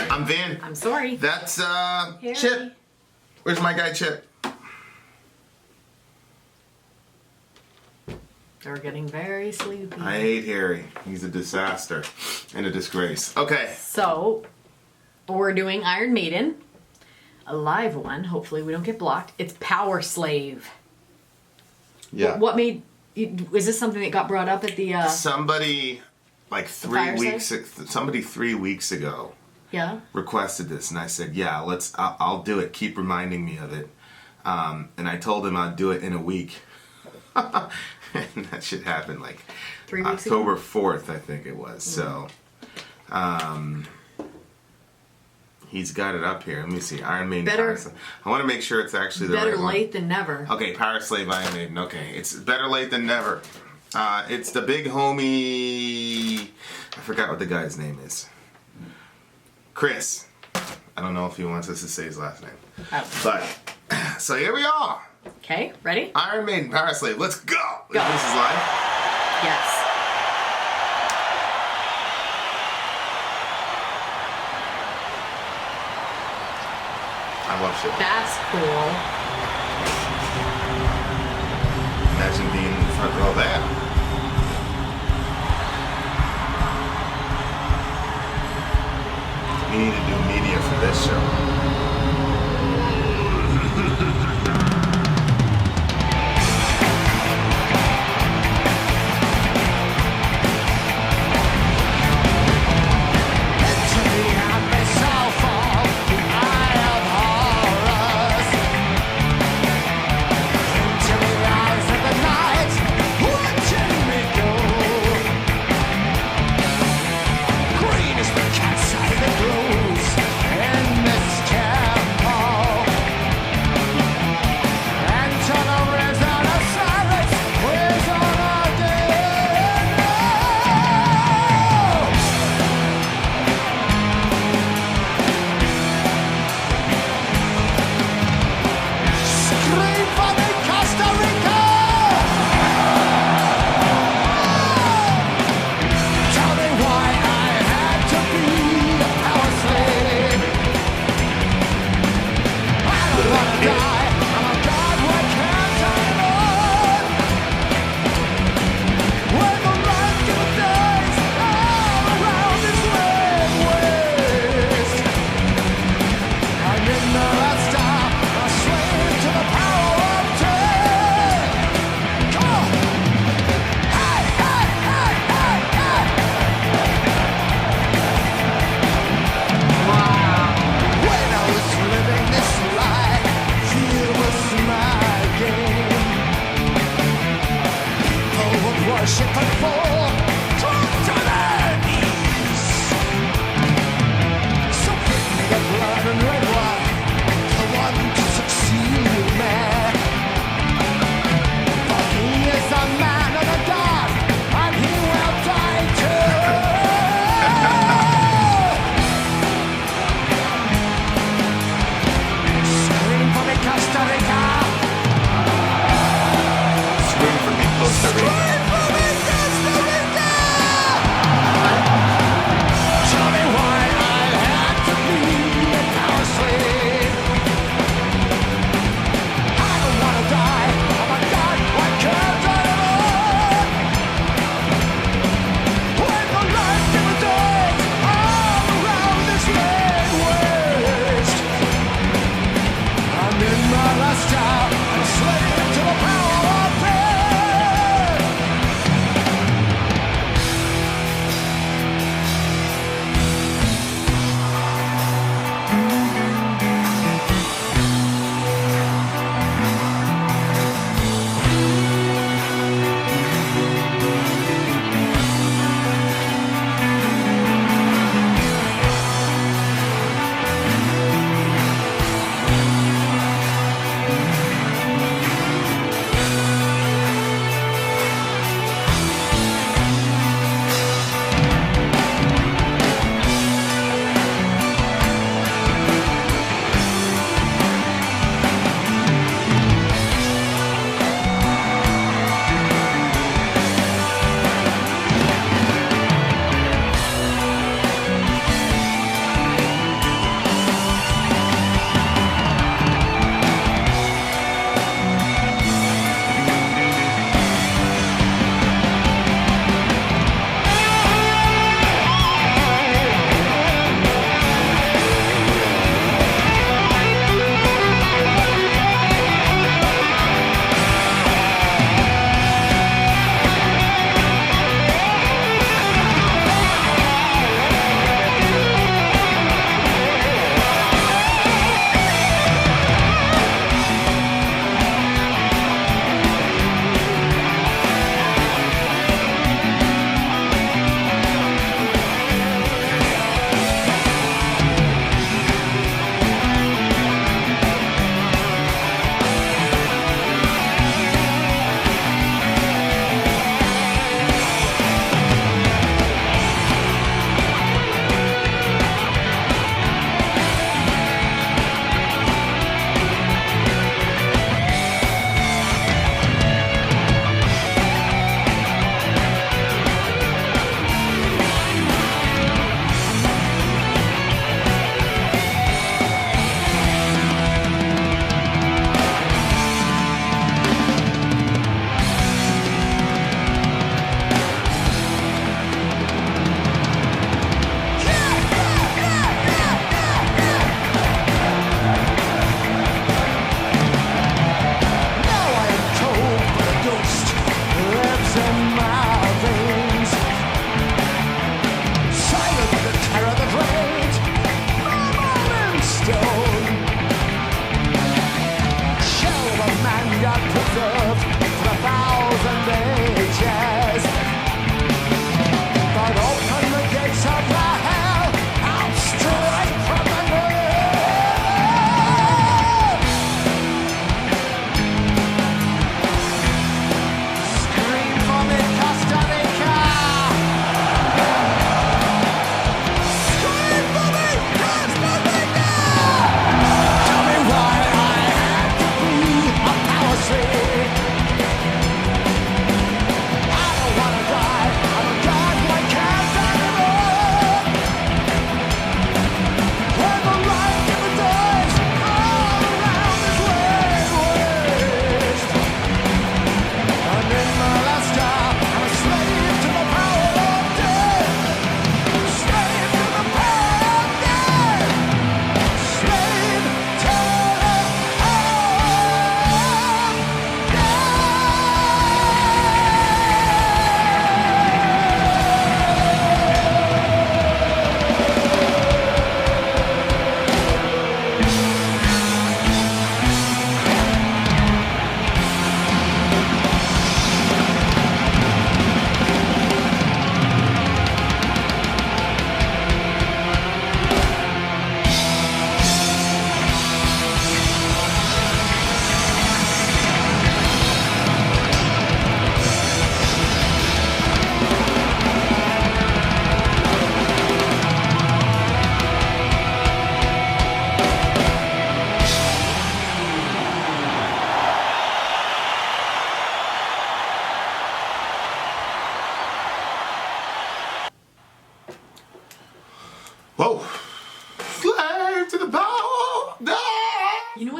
I'm Vin. I'm Sori. That's Chip. Where's my guy Chip? They're getting very sleepy. I hate Harry. He's a disaster and a disgrace. Okay. So, we're doing Iron Maiden. A live one. Hopefully we don't get blocked. It's Powerslave. Yeah. What made... Is this something that got brought up at the... Somebody, like 3 weeks... Somebody 3 weeks ago... Yeah? Requested this, and I said, yeah, I'll do it. Keep reminding me of it. And I told him I'd do it in a week. And that should happen like 3 weeks October ago? 4th, I think it was. So, he's got it up here. Let me see. Iron Maiden. Powerslave. I want to make sure it's actually the right one. Better late than never. Okay, Powerslave Iron Maiden. Okay, it's better late than never. It's the big homie. I forgot what the guy's name is. Chris. I don't know if he wants us to say his last name. Oh. But, so here we are. Okay, ready? Iron Maiden, Powerslave, let's go! Go. This is live? Yes. I love shit. That's cool. Imagine being in the front row there. We need to do media for this show. Green is the cat's eye that glows, and this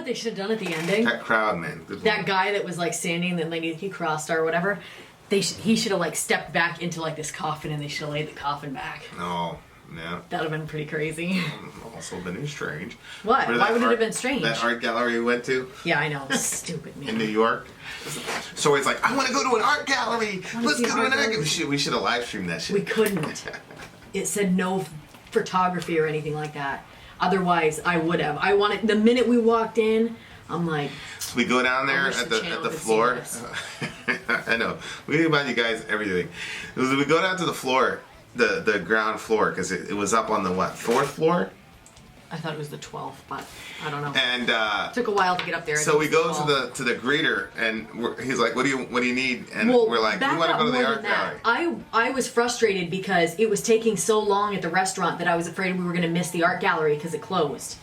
they should have done at the ending? That crowd, man. Good That one. guy that was like standing, the lady he crossed or whatever. He should have like stepped back into like this coffin, and they should have laid the coffin back. Oh, yeah. That would have been pretty crazy. Also been strange. What? Remember Why that would it art- have been strange? That art gallery we went to Yeah, I know. Stupid man. in New York. So it's like, I want to go to an art gallery. Let's see go to art an art gallery. gallery. We should have live streamed that shit. We couldn't. It said no photography or anything like that. Otherwise, I would have. I wanted the minute we walked in. I'm like, We go down there wish at the the channel at the could see floor. this. I know. We remind you guys everything. We go down to the floor, the ground floor, because it was up on the what, 4th floor? I thought it was the 12th, but I don't know. And Took a while to get up there. so we go to the greeter, and he's like, "What do you need?" And Well, we're like, "We back want to up go to the more art than that. gallery." I was frustrated because it was taking so long at the restaurant that I was afraid we were going to miss the art gallery because it closed.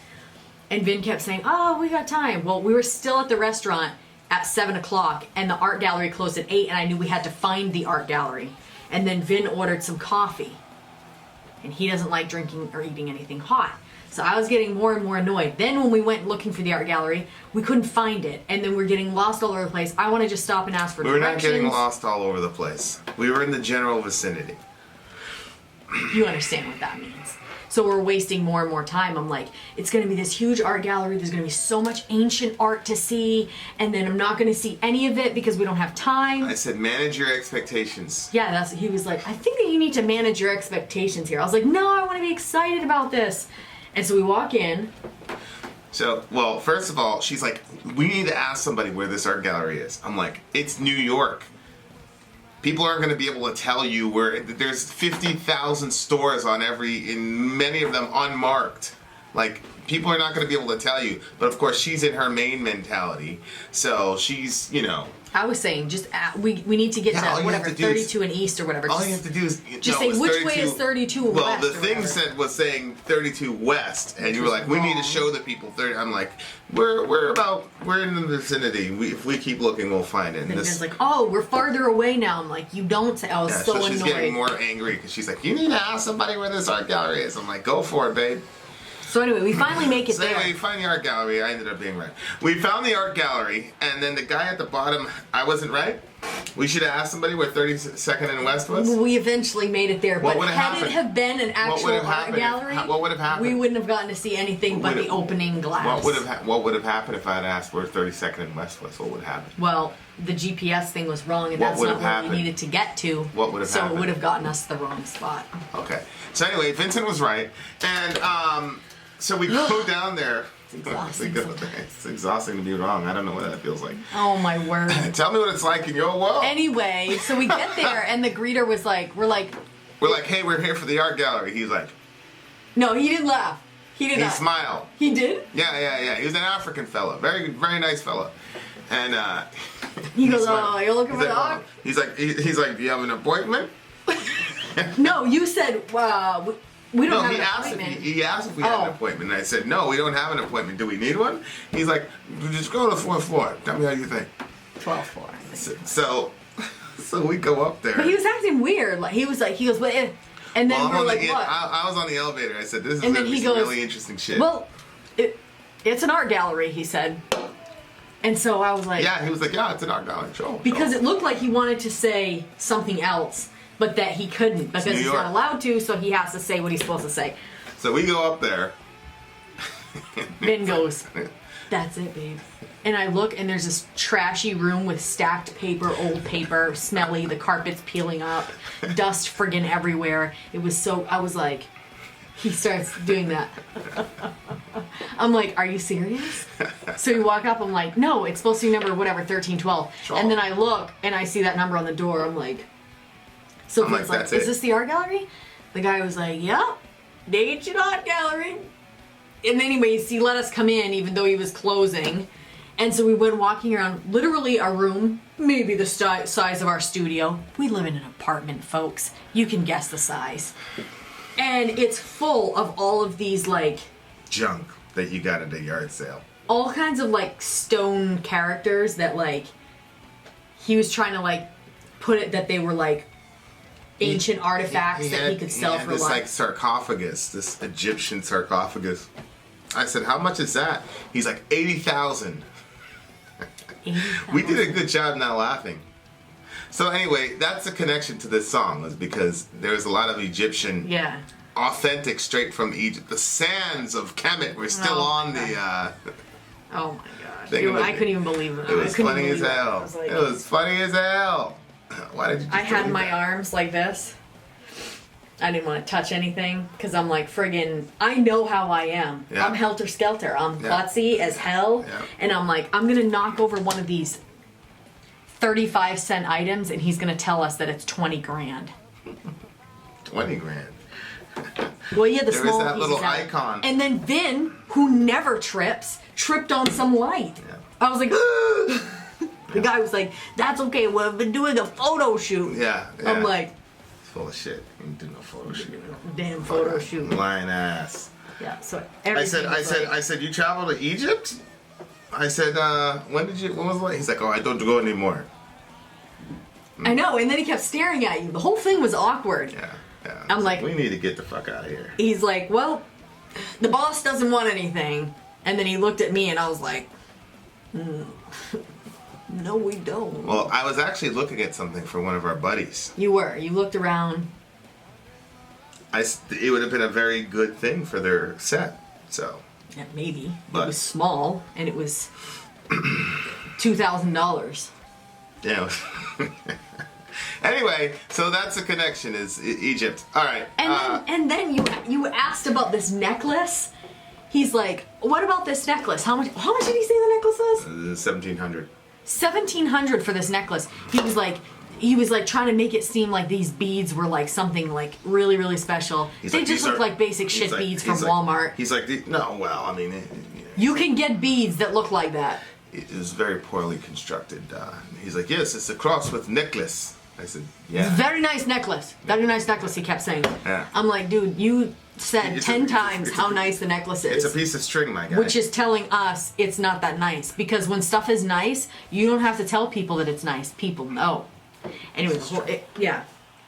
And Vin kept saying, "Oh, we got time." Well, we were still at the restaurant at 7 o'clock, and the art gallery closed at 8, and I knew we had to find the art gallery. And then Vin ordered some coffee, and he doesn't like drinking or eating anything hot. So I was getting more and more annoyed. Then when we went looking for the art gallery, we couldn't find it, and then we're getting lost all over the place. I want to just stop and ask for We were not directions. getting lost all over the place. We were in the general vicinity. You understand what that means. So we're wasting more and more time. I'm like, it's going to be this huge art gallery. There's going to be so much ancient art to see, and then I'm not going to see any of it because we don't have time. I said, "Manage your expectations." Yeah, he was like, I think that you need to manage your expectations here. I was like, no, I want to be excited about this. And so we walk in. So, well, first of all, she's like, "We need to ask somebody where this art gallery is." I'm like, "It's New York. People aren't going to be able to tell you where. There's 50,000 stores in many of them unmarked. Like, people are not going to be able to tell you." But of course, she's in her Maine mentality, so she's, I was saying, just we need to get Yeah, all to you whatever, have to do is- 32 and east or whatever. all you have to do is just say, it's which 32 way is 32 Well, west the or thing whatever. was saying 32 west, and Which you were was like, "We need to wrong. show the people 30." I'm like, we're in the vicinity. If we keep looking, we'll find it. And And Vin's like, oh, we're farther away now. I'm like, you don't say. I was yeah, so she's annoyed. getting more angry because she's like, "You need to ask somebody where this art gallery is." I'm like, "Go for it, babe." So anyway, we finally make it So there. anyway, you find the art gallery. I ended up being right. We found the art gallery, and then the guy at the bottom, I wasn't right. We should have asked somebody where 32nd and West was. We eventually made it there, What but would have had happened? it have been an What actual would have art happened if- gallery, what would have happened? we wouldn't have gotten to see anything but Would the have- opening glass. What would have happened if I had asked where 32nd and West was? What would have happened? Well, the GPS thing was wrong, and What that's would not have where happened? we needed to get to. What would have so happened? it would have gotten us to the wrong spot. Okay. So anyway, Vincent was right, and so we go down there. exhausting It's exhausting to be wrong. I don't know what that feels like. Oh my word. Tell me what it's like in your world. Anyway, so we get there, and the greeter was like, we're like, "Hey, we're here for the art gallery." He's like, no, he didn't laugh. He did he not. smiled. He did? Yeah. He was an African fella, very, very nice fella, and He goes, smiled. oh, you're looking for the art? He's like, "Do you have an appointment?" No, you said, we don't No, have he an asked appointment. he asked if we had Oh. an appointment, and I said, "No, we don't have an appointment. Do we need one?" He's like, "Just go to the 4th floor. Tell me how you think." 12 floor. So we go up there. But he was acting weird. Like he goes, but and then Well, we're like, what? I was on the elevator. I said, "This is And gonna then be he some goes, really interesting shit." Well, it's an art gallery, he said. And so I was like, yeah, he was like, "Yeah, it's an art gallery, sure." because it looked like he wanted to say something else, but that he couldn't because New he's York. not allowed to, so he has to say what he's supposed to say. So we go up there. Vin goes, that's it, babe. And I look, and there's this trashy room with stacked paper, old paper, smelly, the carpet's peeling up, dust friggin' everywhere. It was so, I was like, he starts doing that. I'm like, are you serious? So we walk up, I'm like, no, it's supposed to be number whatever, 1312. Sure. And then I look, and I see that number on the door. I'm like, so I'm like, Vin's like, "That's is it." this the art gallery? The guy was like, yep, the ancient art gallery. And anyways, he let us come in even though he was closing. And so we went walking around literally a room, maybe the size of our studio. We live in an apartment, folks. You can guess the size. And it's full of all of these, like, Junk that you got at a yard sale. all kinds of, like, stone characters that, like, he was trying to, like, put it that they were, like, ancient artifacts that he could sell had for this like sarcophagus, this Egyptian sarcophagus. I said, how much is that? He's like, 80,000. We did a good job not laughing. So anyway, that's the connection to this song, was because there's a lot of Egyptian, authentic, straight from Egypt. The sands of Kemet were still on the. Oh my gosh! I couldn't even believe it. It was funny as hell. It was funny as hell. Why did you? I had my arms like this. I didn't want to touch anything because I'm like friggin'. I know how I am. Yeah. I'm helter skelter. I'm klutzy as hell, and I'm like, I'm gonna knock over one of these 35-cent items, and he's gonna tell us that it's 20 grand. 20 grand. Well, yeah, the there small is that little out. icon. And then Vin, who never tripped on some light. Yeah. I was like, the guy was like, "That's okay. Well, I've been doing a photo shoot." Yeah. I'm like, it's full of shit. You didn't do no photo shoot. Damn photo shoot. Lying ass. Yeah. So I said, you travel to Egypt? I said, when was it? He's like, oh, I don't go anymore. I know, and then he kept staring at you. The whole thing was awkward. Yeah. I'm like, we need to get the fuck out of here. He's like, well, the boss doesn't want anything. And then he looked at me and I was like, no, we don't. Well, I was actually looking at something for one of our buddies. You were. You looked around. It would have been a very good thing for their set, so. Yeah, maybe. But it was small and it was $2,000. Yeah. Anyway, so that's the connection, is Egypt. All right. And then you asked about this necklace. He's like, "What about this necklace? How much did he say the necklace was?" $1,700. $1,700 for this necklace. He was like trying to make it seem like these beads were like something like really, really special. They just look like basic shit beads from Walmart. He's like, no, well, I mean, you can get beads that look like that. It is very poorly constructed. He's like, yes, it's a cross with necklace. I said, yeah. Very nice necklace. Very nice necklace, he kept saying. Yeah. I'm like, dude, you said 10 times how nice the necklace is. It's a piece of string, my guy. Which is telling us it's not that nice. Because when stuff is nice, you don't have to tell people that it's nice. People know. Anyway,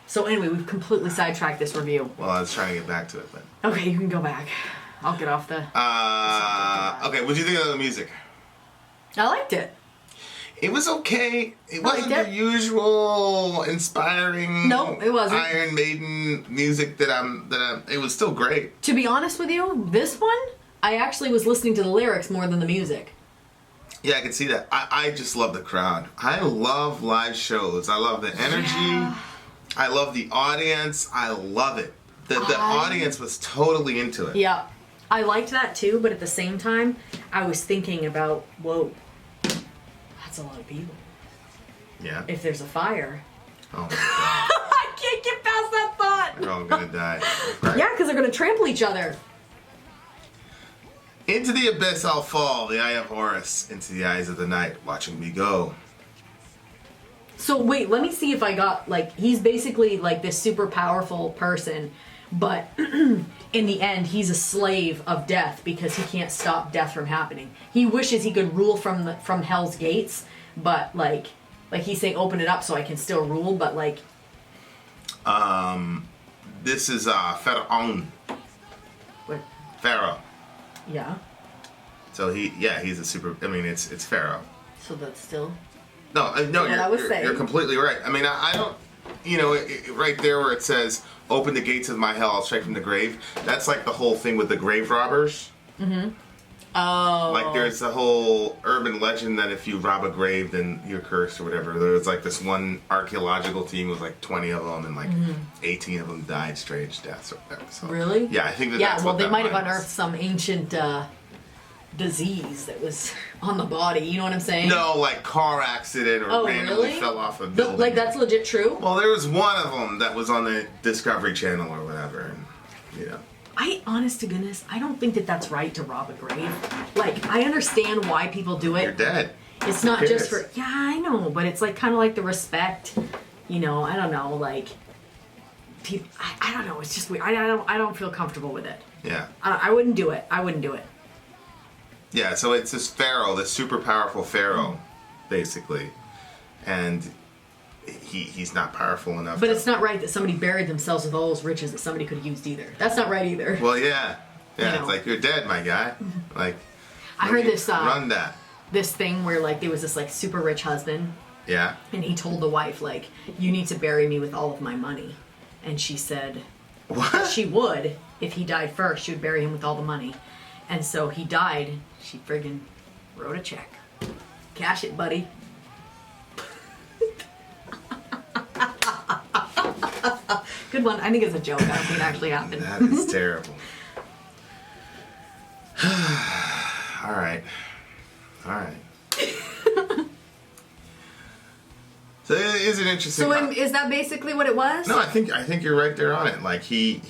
So anyway, we've completely sidetracked this review. Well, I was trying to get back to it, but... Okay, you can go back. I'll get off the... Okay, what do you think of the music? I liked it. It was okay. It wasn't the usual inspiring. No, it wasn't. Iron Maiden music that I'm. It was still great. To be honest with you, this one I actually was listening to the lyrics more than the music. Yeah, I can see that. I just love the crowd. I love live shows. I love the energy. Yeah. I love the audience. I love it. The audience was totally into it. Yeah, I liked that too. But at the same time, I was thinking about, whoa. A lot of people. Yeah. If there's a fire. Oh my God. I can't get past that thought. They're all gonna die. Right. Yeah, because they're gonna trample each other. Into the abyss I'll fall, the eye of Horus, into the eyes of the night, watching me go. So wait, let me see if I got, like, he's basically like this super powerful person, but in the end he's a slave of death because he can't stop death from happening. He wishes he could rule from Hell's Gates, but like he's saying open it up so I can still rule, but like this is Pharaoh. What? Pharaoh. Yeah. So he's a super, I mean it's Pharaoh. So that's still No, you're completely right. I mean, I don't, right there where it says, open the gates of my hell, I'll strike from the grave. That's like the whole thing with the grave robbers. Mm-hmm. Oh. Like there's a whole urban legend that if you rob a grave, then you're cursed or whatever. There was like this one archaeological team with like 20 of them, and like 18 of them died strange deaths or whatever. So, really? Yeah, I think that's well, what they that might have was. unearthed some ancient disease that was on the body. You know what I'm saying? No, like car accident or randomly fell off a building. Like that's legit true? Well, there was one of them that was on the Discovery Channel or whatever, and honest to goodness, I don't think that that's right to rob a grave. Like, I understand why people do it. You're dead. It's not just for, yeah, I know, but it's like kind of like the respect, I don't know, like, people, I don't know, it's just weird. I don't feel comfortable with it. Yeah. I wouldn't do it. Yeah, so it's this pharaoh, this super powerful pharaoh, basically, and he's not powerful enough. But it's not right that somebody buried themselves with all those riches that somebody could have used either. That's not right either. Well, yeah. Yeah, you know. it's like, you're dead, my guy. Like, I heard this run that. this thing where like there was this like super rich husband, Yeah. and he told the wife like, you need to bury me with all of my money, and she said What? she would if he died first. She would bury him with all the money, and so he died. She friggin' wrote a check. Cash it, buddy. Good one. I think it's a joke. I don't think it actually happened. That is terrible. All right. So it is an interesting. So is that basically what it was? No, I think you're right there on it. Like he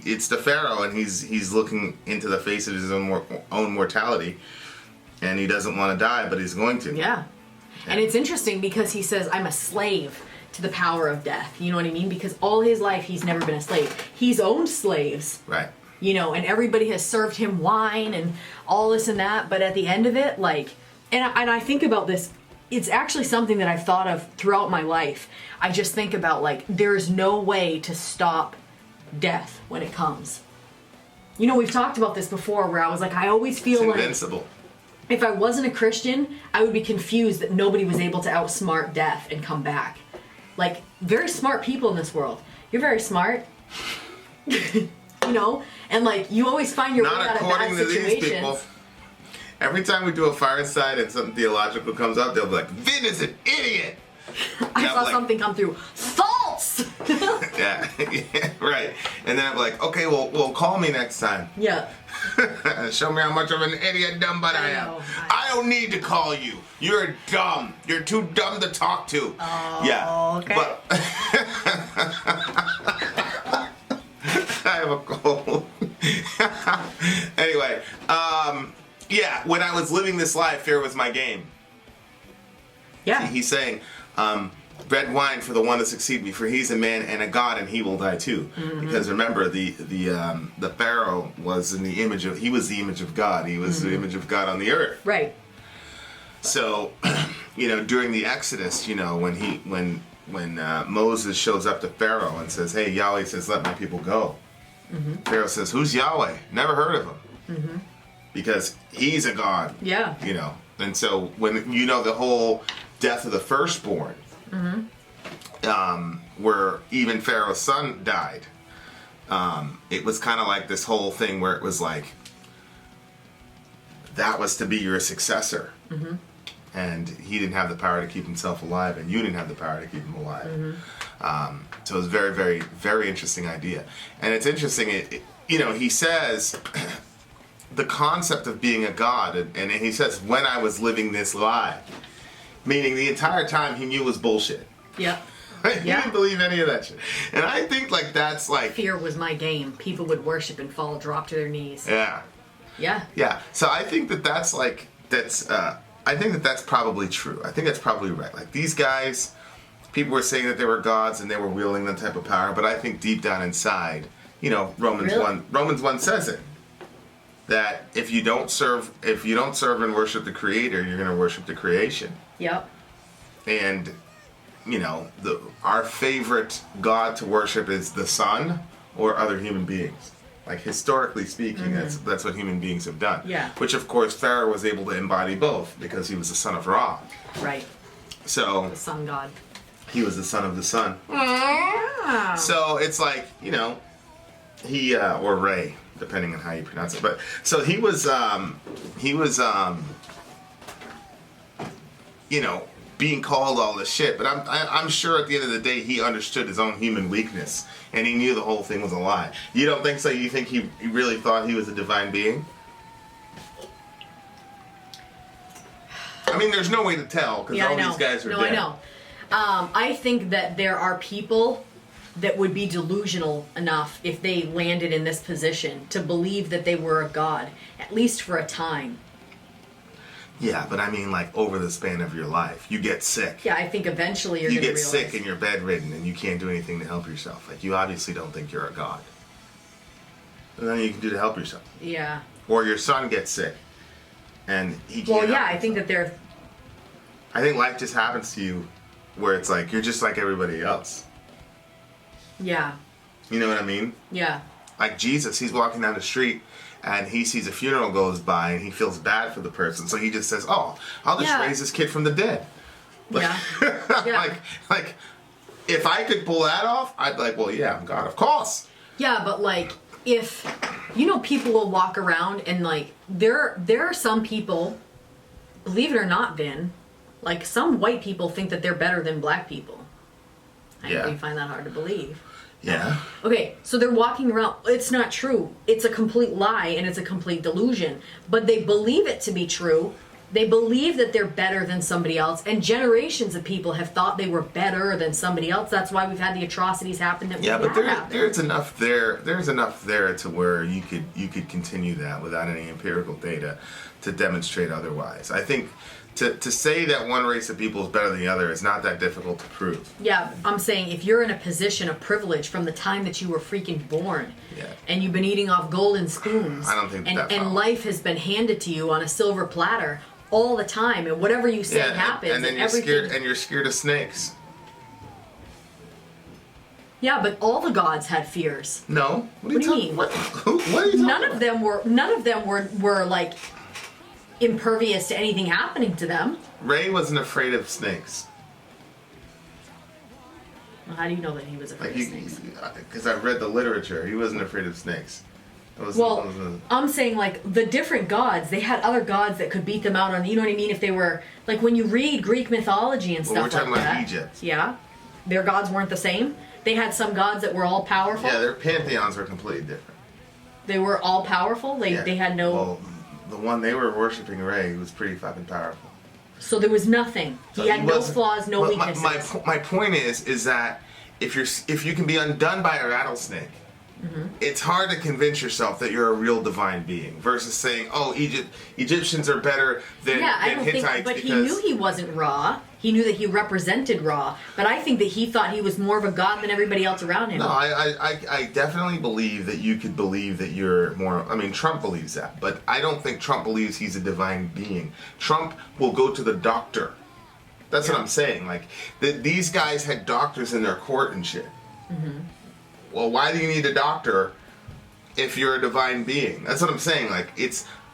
it's the Pharaoh, and he's looking into the face of his own mortality, and he doesn't want to die, but he's going to. Yeah. And it's interesting because he says, I'm a slave to the power of death. You know what I mean? Because all his life he's never been a slave. He's owned slaves. Right. You know, and everybody has served him wine and all this and that, but at the end of it, like, and I think about this, it's actually something that I've thought of throughout my life. I just think about, like, there's no way to stop death when it comes. You know, we've talked about this before where I was like, I always feel It's like invincible. if I wasn't a Christian, I would be confused that nobody was able to outsmart death and come back. Like, very smart people in this world. You're very smart. You know? And, like, you always find your way Not out of bad according to situations. these people. Every time we do a fireside and something theological comes up, they'll be like, Vin is an idiot! I saw something come through. False! Yeah, yeah, right. And then I'm like, okay, well, call me next time. Yeah. Show me how much of an idiot dumb butt I am. know. I don't need to call you. You're dumb. You're too dumb to talk to. Oh, yeah. okay. But I have a cold. Anyway, yeah, when I was living this life, fear was my game. Yeah. He's saying, red wine for the one to succeed me, for he's a man and a god, and he will die too. Mm-hmm. Because remember, the Pharaoh was in the image of, he was the image of God. He was the image of God on the earth. Right. So, you know, during the Exodus, you know, when Moses shows up to Pharaoh and says, hey, Yahweh says, let my people go. Mm-hmm. Pharaoh says, who's Yahweh? Never heard of him. Mm-hmm. Because he's a god. Yeah. You know, and so when, you know, the whole death of the firstborn, where even Pharaoh's son died, it was kind of like this whole thing where it was like, that was to be your successor. Mm-hmm. And he didn't have the power to keep himself alive, and you didn't have the power to keep him alive. Mm-hmm. So it was a very, very, very interesting idea. And it's interesting, you know, he says the concept of being a god, and he says, when I was living this lie, meaning the entire time he knew was bullshit. Yeah. He didn't believe any of that shit. And I think, like, that's like... Fear was my game. People would worship and fall, drop to their knees. Yeah. Yeah. Yeah. So I think that's like, I think that's probably true. I think that's probably right. Like, these guys, people were saying that they were gods and they were wielding that type of power, but I think deep down inside, you know, Romans 1 says it. That if you don't serve and worship the Creator, you're going to worship the creation. Yep. And, you know, our favorite god to worship is the sun or other human beings. Like, historically speaking, that's what human beings have done. Yeah. Which, of course, Pharaoh was able to embody both because he was the son of Ra. Right. So The sun god. he was the son of the sun. Ah. So it's like, you know, he or Ray, depending on how you pronounce it. But so he was you know, being called all this shit. But I'm sure at the end of the day he understood his own human weakness and he knew the whole thing was a lie. You don't think so? You think he really thought he was a divine being? I mean, there's no way to tell because all these guys are dead. I know. I think that there are people that would be delusional enough if they landed in this position to believe that they were a god, at least for a time. Yeah, but I mean, like, over the span of your life, you get sick. Yeah, I think eventually you're You going to get realize. sick and you're bedridden and you can't do anything to help yourself. Like, you obviously don't think you're a god. And then you can do to help yourself. Yeah. Or your son gets sick and he can't. Well, yeah, help I think that himself. I think life just happens to you where it's like, you're just like everybody else. Yeah. You know what I mean? Yeah. Like Jesus, he's walking down the street and he sees a funeral goes by and he feels bad for the person. So he just says, oh, I'll just raise this kid from the dead. Yeah. Yeah. like, if I could pull that off, I'd be like, well, yeah, I'm God, of course. Yeah, but like, if, people will walk around and like, there are some people, believe it or not, Vin, like some white people think that they're better than black people. I know you find that hard to believe. Yeah. Okay, so they're walking around. It's not true. It's a complete lie and it's a complete delusion. But they believe it to be true. They believe that they're better than somebody else. And generations of people have thought they were better than somebody else. That's why we've had the atrocities happen that yeah, we've but had. there's enough there. There's enough there to where you could continue that without any empirical data to demonstrate otherwise. I think to say that one race of people is better than the other is not that difficult to prove. Yeah, I'm saying if you're in a position of privilege from the time that you were freaking born, and you've been eating off golden spoons, I don't think and life has been handed to you on a silver platter all the time, and whatever you say happens, and then you're scared of snakes. Yeah, but all the gods had fears. No. What do you mean? What are you talking None of them were like impervious to anything happening to them. Ray wasn't afraid of snakes. Well, how do you know that he was afraid of snakes? Because I've read the literature. He wasn't afraid of snakes. I'm saying like the different gods, they had other gods that could beat them out on, you know what I mean? If they were, like when you read Greek mythology and stuff like that. We're talking about Egypt. Yeah. Their gods weren't the same. They had some gods that were all powerful. Yeah, their pantheons were completely different. They were all powerful? They had no... Well, the one they were worshiping, Ray, was pretty fucking powerful. So there was nothing. He had no flaws, no weaknesses. My point is that if you can be undone by a rattlesnake, it's hard to convince yourself that you're a real divine being versus saying, oh, Egyptians are better than Hittites. But he knew he wasn't Ra. He knew that he represented Ra. But I think that he thought he was more of a god than everybody else around him. No, I definitely believe that you could believe that you're more... I mean, Trump believes that. But I don't think Trump believes he's a divine being. Trump will go to the doctor. That's what I'm saying. Like, these guys had doctors in their court and shit. Well, why do you need a doctor if you're a divine being? That's what I'm saying. Like,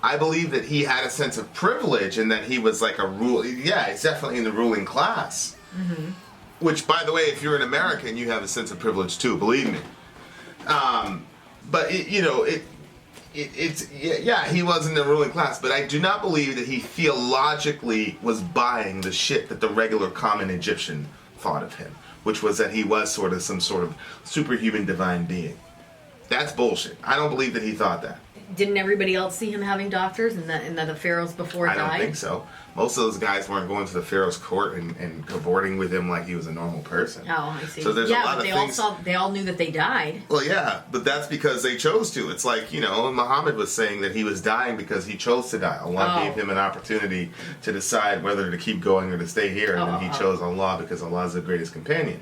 I believe that he had a sense of privilege and that he was like a rule. Yeah, he's definitely in the ruling class. Which, by the way, if you're an American, you have a sense of privilege too. Believe me. But he was in the ruling class. But I do not believe that he theologically was buying the shit that the regular common Egyptian thought of him, which was that he was sort of some sort of superhuman divine being. That's bullshit. I don't believe that he thought that. Didn't everybody else see him having doctors and the pharaohs before died? I don't think so. Most of those guys weren't going to the pharaoh's court and cavorting with him like he was a normal person. Oh, I see. So there's a lot of things. They all knew that they died. Well, yeah, but that's because they chose to. It's like, Muhammad was saying that he was dying because he chose to die. Allah gave him an opportunity to decide whether to keep going or to stay here, and then he chose Allah because Allah is the greatest companion.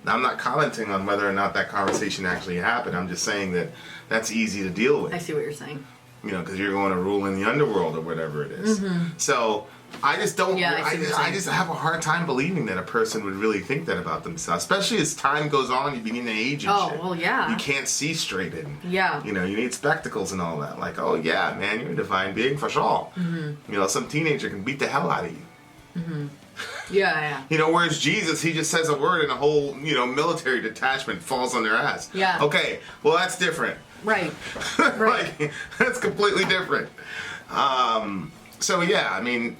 Now, I'm not commenting on whether or not that conversation actually happened. I'm just saying that that's easy to deal with. I see what you're saying. Because you're going to rule in the underworld or whatever it is. So I just don't. Yeah, I just have a hard time believing that a person would really think that about themselves, especially as time goes on. You begin to age and shit. Well, yeah. You can't see straight, and you need spectacles and all that. Like, oh yeah, man, you're a divine being for sure. Some teenager can beat the hell out of you. Yeah. Whereas Jesus, he just says a word and a whole military detachment falls on their ass. Yeah. Okay, well that's different. Right. Like, that's completely different. So yeah, I mean,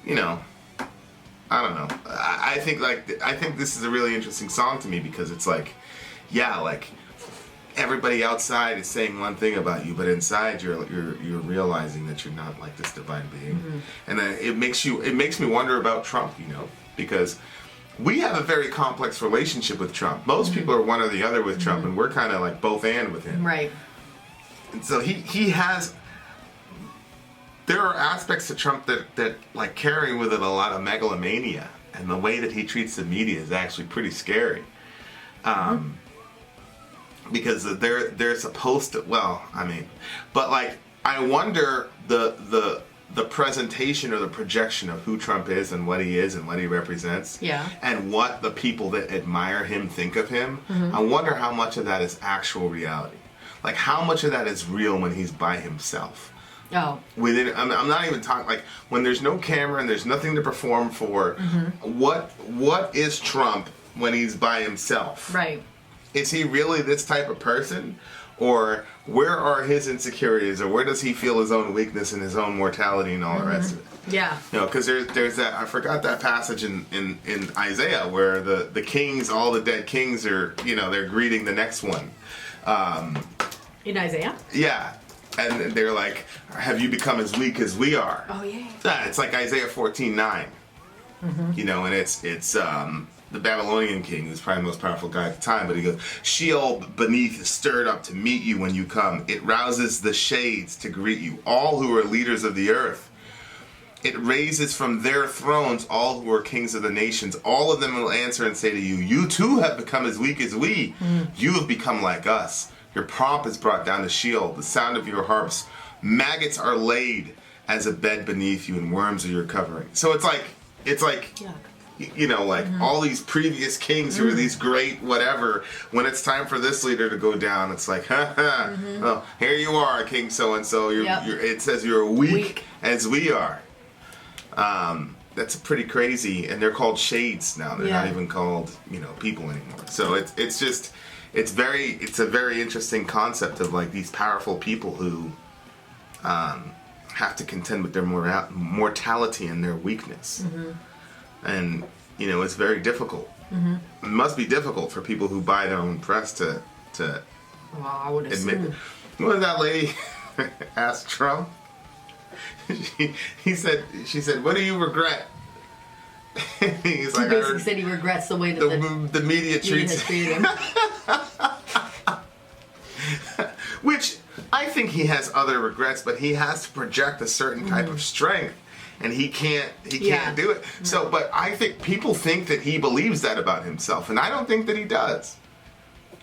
I don't know. I think this is a really interesting song to me because it's like, like everybody outside is saying one thing about you, but inside you're realizing that you're not like this divine being, and it makes me wonder about Trump, because we have a very complex relationship with Trump. Most people are one or the other with Trump, and we're kind of like both and with him. Right. And so he has. There are aspects to Trump that like carry with it a lot of megalomania, and the way that he treats the media is actually pretty scary. Because they're supposed to. Well, I mean, but like I wonder the presentation or the projection of who Trump is and what he represents, and what the people that admire him think of him. I wonder how much of that is actual reality. like how much of that is real when he's by himself? Oh. Within, I'm not even talking like when there's no camera and there's nothing to perform for. What is Trump when he's by himself? Right. Is he really this type of person, or where are his insecurities, or where does he feel his own weakness and his own mortality and all the rest of it? Yeah. You know, because there's that, I forgot that passage in Isaiah where the kings, all the dead kings are, you know, they're greeting the next one. In Isaiah? Yeah. And they're like, have you become as weak as we are? Oh, yeah. Yeah, it's like Isaiah 14:9. You know, and it's the Babylonian king, who's probably the most powerful guy at the time, but he goes, Sheol beneath is stirred up to meet you when you come. It rouses the shades to greet you, all who are leaders of the earth. It raises from their thrones all who are kings of the nations. All of them will answer and say to you, you too have become as weak as we. You have become like us. Your pomp is brought down to Sheol, the sound of your harps. Maggots are laid as a bed beneath you, and worms are your covering. So it's like, Yuck. you know, like all these previous kings who are these great whatever, when it's time for this leader to go down, it's like, well, here you are, King so-and-so. It says you're weak as we are. That's pretty crazy, and they're called shades now. They're not even called, you know, people anymore. So it's just, it's a very interesting concept of like these powerful people who have to contend with their mortality and their weakness. And, you know, it's very difficult. It must be difficult for people who buy their own press to Well, I would admit assume. it. What did that lady ask Trump? She said, what do you regret? He's like, He basically said he regrets the way that the media media treats has treated him. Which I think he has other regrets, but he has to project a certain type of strength, and he can't do it. So, but I think people think that he believes that about himself, and I don't think that he does.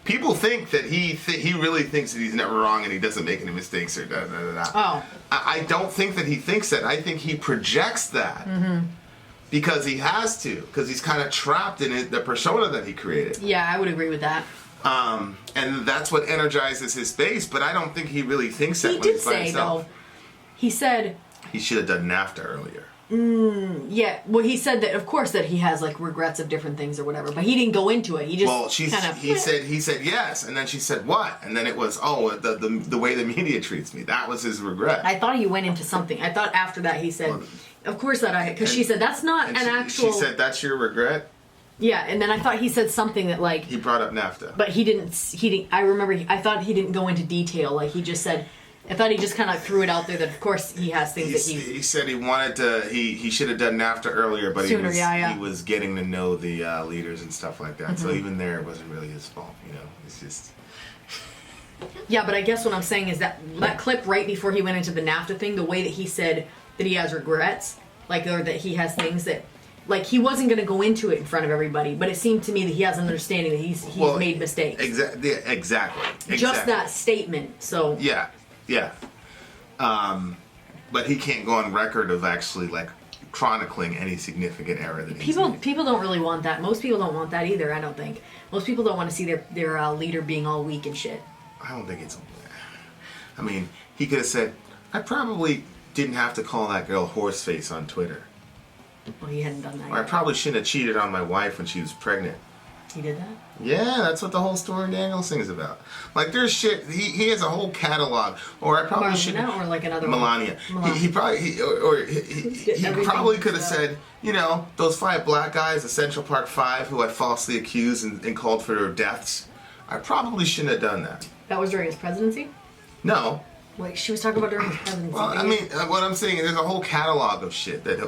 People think that he really thinks that he's never wrong and he doesn't make any mistakes or da da da da. Oh. I don't think that he thinks that. I think he projects that because he has to, because he's kind of trapped in the persona that he created. Yeah, I would agree with that. And that's what energizes his base, but I don't think he really thinks that He when did he's by say, himself. though, he said... He should have done NAFTA earlier. Yeah, well, he said that, of course, that he has, like, regrets of different things or whatever, but he didn't go into it. He just he said yes, and then she said what? And then it was, the way the media treats me. That was his regret. I thought he went into something. I thought after that he said, of course that because she said, that's not an actual... She said, that's your regret? Yeah, and then I thought he said something that, like... He brought up NAFTA. But he didn't, I remember, I thought he didn't go into detail. Like, he just said... I thought he just kind of threw it out there that, of course, he has things that he... He said he wanted to... He should have done NAFTA earlier, but Sooner, he was getting to know the leaders and stuff like that. So even there, it wasn't really his fault, you know? It's just... Yeah, but I guess what I'm saying is that clip right before he went into the NAFTA thing, the way that he said that he has regrets, like, or that he has things that... Like, he wasn't going to go into it in front of everybody, but it seemed to me that he has an understanding that he's made mistakes. Exactly. Just that statement, so... Yeah. But he can't go on record of actually, like, chronicling any significant error that he's made. People don't really want that. Most people don't want that either, I don't think. Most people don't want to see their leader being all weak and shit. I don't think it's... I mean, he could have said, I probably didn't have to call that girl horseface on Twitter. Well, he hadn't done that Or I yet. probably shouldn't have cheated on my wife when she was pregnant. He did that? Yeah, that's what the whole Stormy Daniels thing is about. Like, there's shit. He has a whole catalog. Or I probably should. Or like another Melania. one. He probably could have said, you know, those 5 black guys at Central Park 5 who I falsely accused and called for their deaths. I probably shouldn't have done that. That was during his presidency? No. Wait, she was talking about during his presidency. Well, I mean, what I'm saying is there's a whole catalog of shit that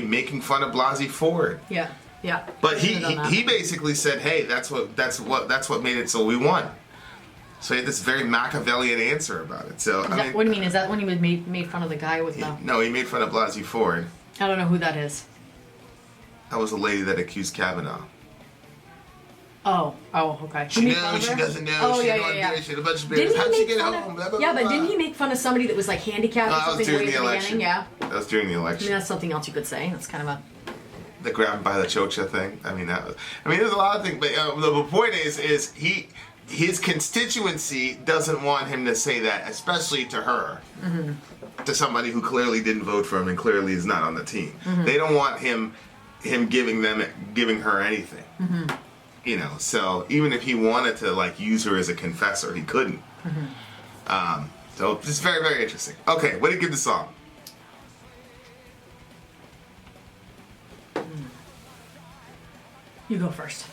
making fun of Blasey Ford. Yeah. But he basically said, "Hey, that's what made it so we won." So he had this very Machiavellian answer about it. So what do you mean? Is that when he made fun of the guy with the? No, he made fun of Blasey Ford. I don't know who that is. That was the lady that accused Kavanaugh. Oh, okay. She doesn't know. Oh, She yeah. She had a bunch of beers. How'd she get home? Blah, blah, Yeah, but blah. didn't he make fun of somebody that was like handicapped or something way at the beginning? Yeah. That was during the I election. mean, that's something else you could say. That's kind of a. The grab by the chocha thing. I mean, there's a lot of things. But the point is his constituency doesn't want him to say that, especially to her, to somebody who clearly didn't vote for him and clearly is not on the team. They don't want him giving her anything. You know, so even if he wanted to like use her as a confessor, he couldn't. So it's very, very interesting. Okay, what do you give the song? You go first.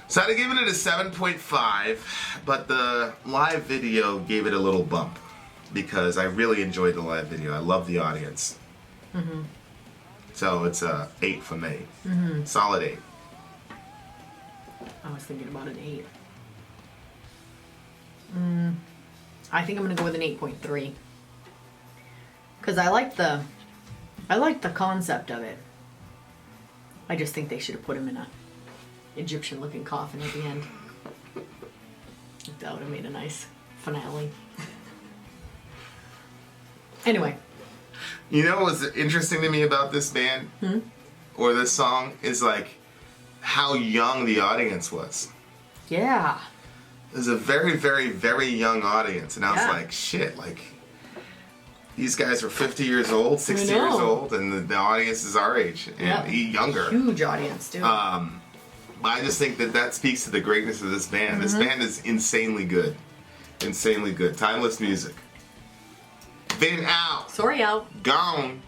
So I'd have given it a 7.5, but the live video gave it a little bump because I really enjoyed the live video. I love the audience. So it's a 8 for me. Solid 8. I was thinking about an 8. I think I'm gonna go with an 8.3 because I like the concept of it. I just think they should have put him in a Egyptian-looking coffin at the end. That would have made a nice finale. Anyway. You know what's interesting to me about this band or this song is like how young the audience was. Yeah. It was a very, very, very young audience, and I was like, shit, like these guys are 50 years old, 60 years old, and the audience is our age and younger. Huge audience too. I just think that speaks to the greatness of this band. This band is insanely good. Insanely good. Timeless music. Vin out. Sori out. Gone.